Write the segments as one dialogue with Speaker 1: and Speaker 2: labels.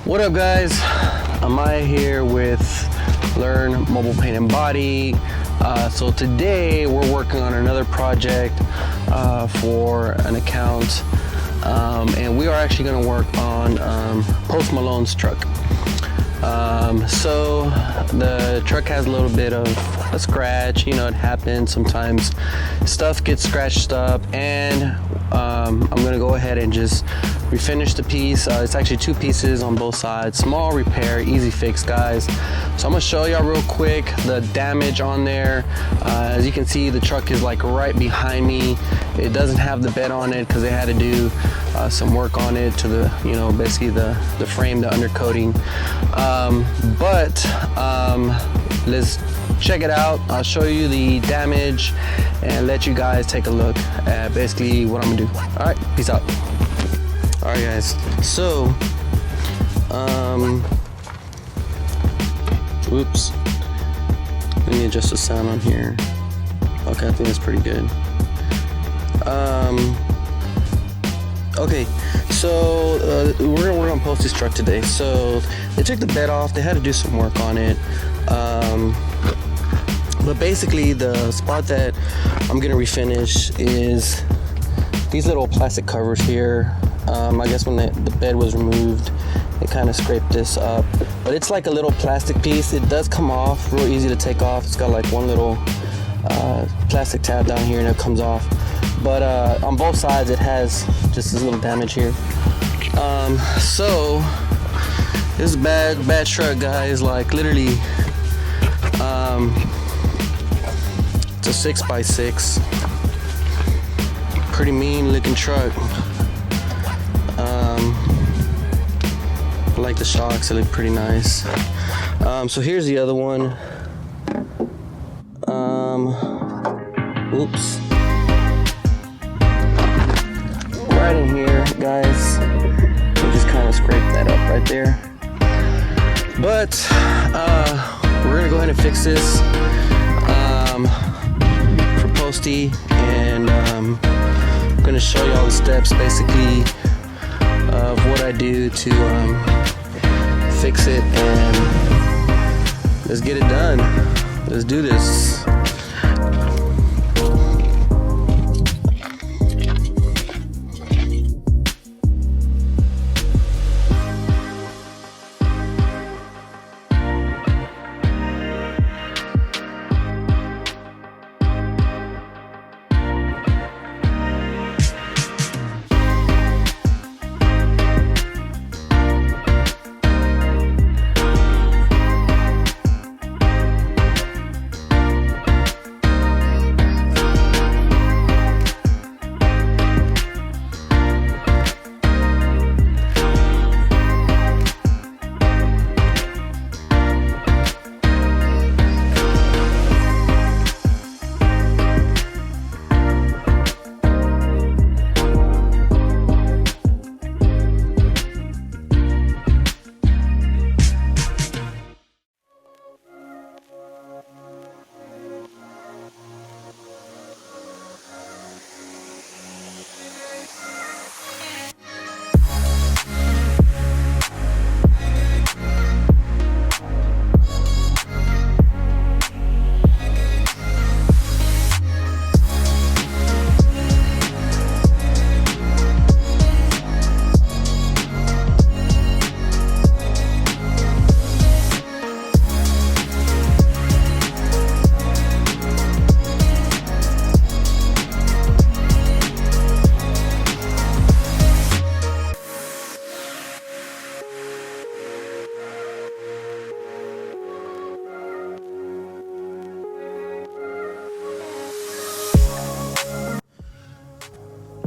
Speaker 1: What up, guys? Amaya here with Learn Mobile Paint and Body. So today we're working on another project for an account, and we are actually going to work on Post Malone's truck. So the truck has a little bit of a scratch. You know, it happens sometimes. Stuff gets scratched up, and I'm going to go ahead and just refinish the piece. It's actually two pieces on both sides. Small repair, easy fix, guys. So I'm gonna show y'all real quick the damage on there. As you can see, the truck is like right behind me. It doesn't have the bed on it because they had to do some work on it to the, you know, basically the frame, the undercoating. Let's check it out. I'll show you the damage and let you guys take a look at basically what I'm gonna do. All right, peace out. All right, guys, so oops, let me adjust the sound on here. Okay, I think that's pretty good. Okay, so we're gonna work on Posty's truck today. So they took the bed off. They had to do some work on it, but basically the spot that I'm gonna refinish is these little plastic covers here. I guess when the bed was removed, it kind of scraped this up, but it's like a little plastic piece. It does come off real easy to take off. It's got like one little plastic tab down here and it comes off, but on both sides it has just this little damage here. So this is bad truck, guys. Like literally it's a 6x6, pretty mean looking truck. I like the shocks, they look pretty nice. So here's the other one. Oops. Right in here, guys. We just kind of scrape that up right there. But we're gonna go ahead and fix this for Posty, and I'm gonna show you all the steps basically of what I do to fix it, and let's get it done. Let's do this.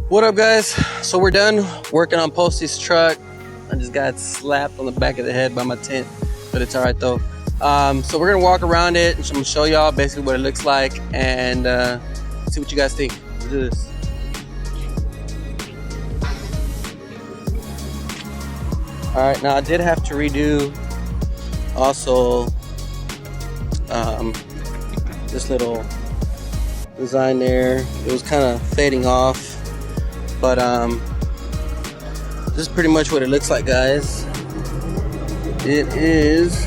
Speaker 1: What up, guys? So we're done working on Posty's truck. I just got slapped on the back of the head by my tent, but it's all right though. So we're gonna walk around it and I'm gonna show y'all basically what it looks like, and see what you guys think. Let's do this. All right, now I did have to redo also this little design there. It was kind of fading off, but this is pretty much what it looks like, guys. it is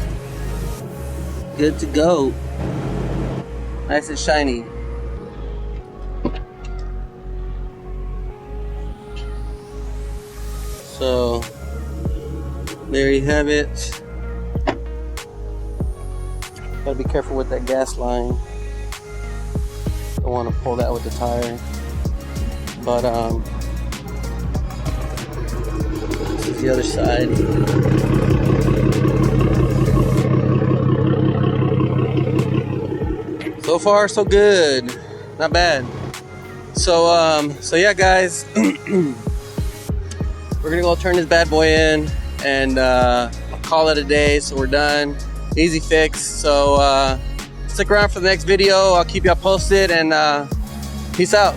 Speaker 1: good to go. Nice and shiny. So there you have it. Gotta be careful with that gas line. Don't want to pull that with the tire. But this is the other side. So far, so good. Not bad. So yeah, guys. We're gonna go turn this bad boy in and call it a day. So we're done. Easy fix. So stick around for the next video. I'll keep y'all posted, and peace out.